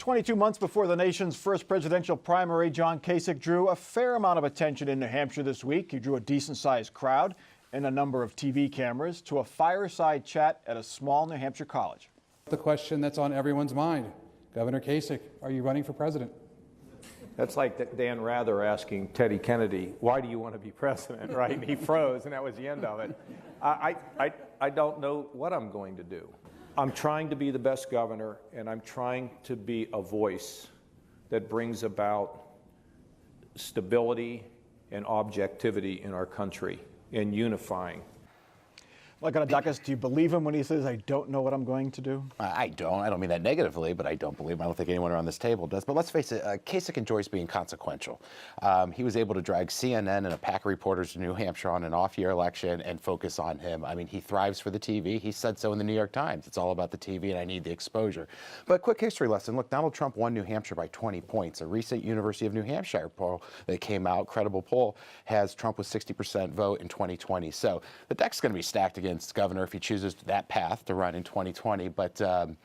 22 months before the nation's first presidential primary, John Kasich drew a fair amount of attention in New Hampshire this week. He drew a decent-sized crowd and a number of TV cameras to a fireside chat at a small New Hampshire college. The question that's on everyone's mind, Governor Kasich, are you running for president? That's like Dan Rather asking Teddy Kennedy, why do you want to be president, right? And he froze, and that was the end of it. I don't know what I'm going to do. I'm trying to be the best governor, and I'm trying to be a voice that brings about stability and objectivity in our country and unifying. Laganadakis, do you believe him when he says, I don't know what I'm going to do? I don't. I don't mean that negatively, but I don't believe him. I don't think anyone around this table does. But let's face it, Kasich enjoys being consequential. He was able to drag CNN and a pack of reporters to New Hampshire on an off-year election and focus on him. I mean, he thrives for the TV. He said so in the New York Times. It's all about the TV, and I need the exposure. But quick history lesson. Look, Donald Trump won New Hampshire by 20 points. A recent University of New Hampshire poll that came out, credible poll, has Trump with 60% vote in 2020. So the deck's going to be stacked against governor if he chooses that path to run in 2020. But, you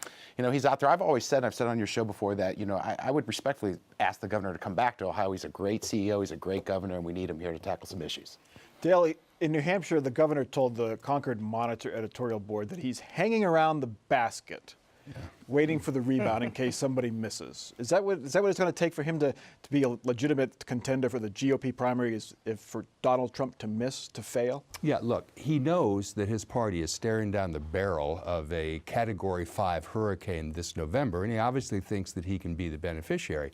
know, he's out there. I've always said, I've said on your show before that, you know, I would respectfully ask the governor to come back to Ohio. He's a great CEO. He's a great governor, and we need him here to tackle some issues. Dale, in New Hampshire, the governor told the Concord Monitor editorial board that he's hanging around the basket, waiting for the rebound in case somebody misses. Is that what it's going to take for him to be a legitimate contender for the GOP primary, is if for Donald Trump to miss, to fail? Yeah, look, he knows that his party is staring down the barrel of a Category 5 hurricane this November, and he obviously thinks that he can be the beneficiary.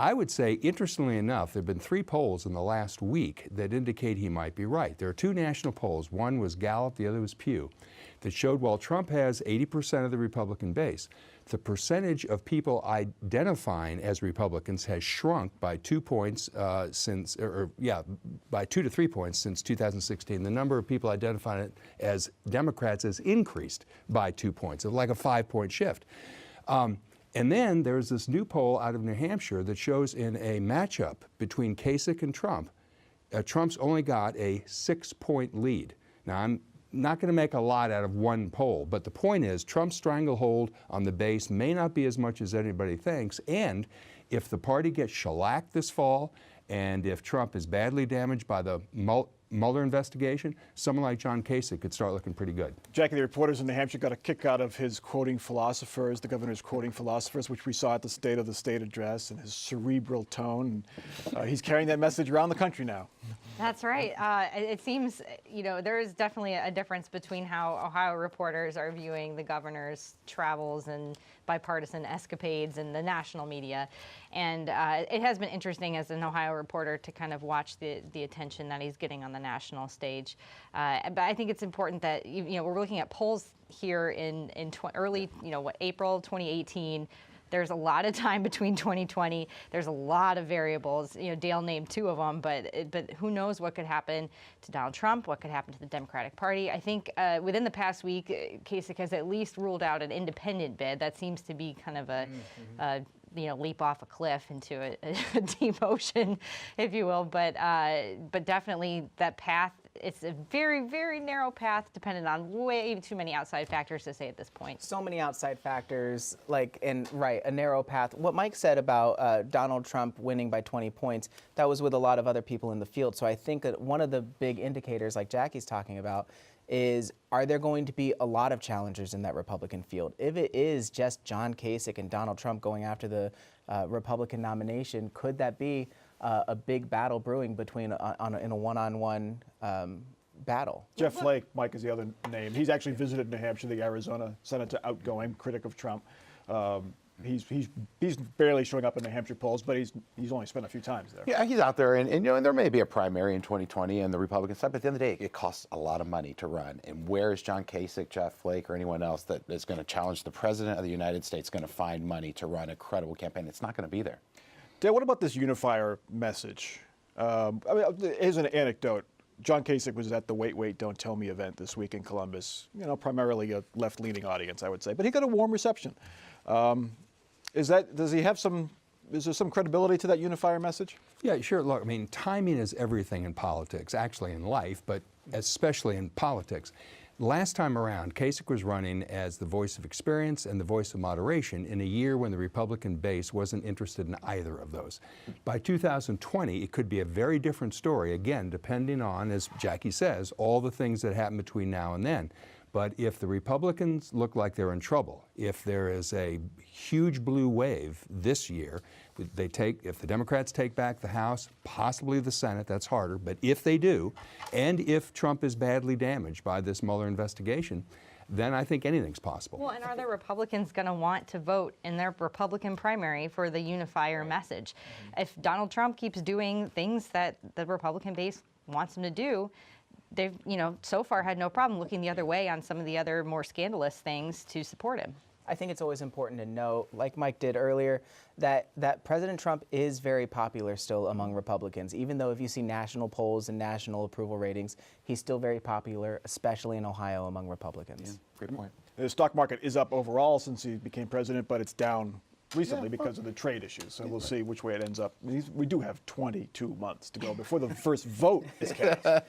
I would say, interestingly enough, there have been 3 polls in the last week that indicate he might be right. There are 2 national polls. One was Gallup, the other was Pew, that showed while Trump has 80% of the Republican base, the percentage of people identifying as Republicans has shrunk by 2 points by 2 to 3 points since 2016. The number of people identifying as Democrats has increased by 2 points, like a 5-point shift. And then there's this new poll out of New Hampshire that shows in a matchup between Kasich and Trump, Trump's only got a 6-point lead. Now, I'm not going to make a lot out of one poll, but the point is Trump's stranglehold on the base may not be as much as anybody thinks, and if the party gets shellacked this fall, and if Trump is badly damaged by the Mueller investigation, someone like John Kasich could start looking pretty good. Jackie, the reporters in New Hampshire got a kick out of his quoting philosophers, the governor's quoting philosophers, which we saw at the State of the State address, and his cerebral tone. He's carrying that message around the country now. That's right. It seems, you know, there is definitely a difference between how Ohio reporters are viewing the governor's travels and bipartisan escapades in the national media. And it has been interesting as an Ohio reporter to kind of watch the attention that he's getting on the national stage. But I think it's important that, you know, we're looking at polls here in early, you know, April 2018. There's a lot of time between 2020. There's a lot of variables. You know, Dale named 2 of them, but who knows what could happen to Donald Trump, what could happen to the Democratic Party. I think within the past week, Kasich has at least ruled out an independent bid. That seems to be kind of a you know, leap off a cliff into a deep ocean, if you will. But definitely that path, it's a very, very narrow path dependent on way too many outside factors to say at this point. So many outside factors, a narrow path. What Mike said about Donald Trump winning by 20 points, that was with a lot of other people in the field. So I think that one of the big indicators, like Jackie's talking about, is are there going to be a lot of challengers in that Republican field? If it is just John Kasich and Donald Trump going after the Republican nomination, could that be a big battle brewing between in a one-on-one battle? Jeff Flake, Mike, is the other name. He's actually visited New Hampshire, the Arizona senator, outgoing critic of Trump. He's barely showing up in New Hampshire polls, but he's only spent a few times there. Yeah, he's out there, and you know, and there may be a primary in 2020 and the Republican side, but at the end of the day, it costs a lot of money to run. And where is John Kasich, Jeff Flake, or anyone else that is going to challenge the President of the United States going to find money to run a credible campaign? It's not going to be there. Dale, what about this unifier message? I mean, here's an anecdote. John Kasich was at the Wait, Wait, Don't Tell Me event this week in Columbus. You know, primarily a left-leaning audience, I would say, but he got a warm reception. Is there some credibility to that unifier message? Yeah, sure. Look, I mean, timing is everything in politics, actually in life, but especially in politics. Last time around, Kasich was running as the voice of experience and the voice of moderation in a year when the Republican base wasn't interested in either of those. By 2020, it could be a very different story, again, depending on, as Jackie says, all the things that happen between now and then. But if the Republicans look like they're in trouble, if there is a huge blue wave this year, if the Democrats take back the House, possibly the Senate, that's harder, but if they do, and if Trump is badly damaged by this Mueller investigation, then I think anything's possible. Well, and are the Republicans going to want to vote in their Republican primary for the unifier message? If Donald Trump keeps doing things that the Republican base wants him to do, they've, so far had no problem looking the other way on some of the other more scandalous things to support him. I think it's always important to note, like Mike did earlier, that President Trump is very popular still among Republicans. Even though if you see national polls and national approval ratings, he's still very popular, especially in Ohio among Republicans. Great point. The stock market is up overall since he became president, but it's down recently because of the trade issues. So we'll see which way it ends up. We do have 22 months to go before the first vote is cast.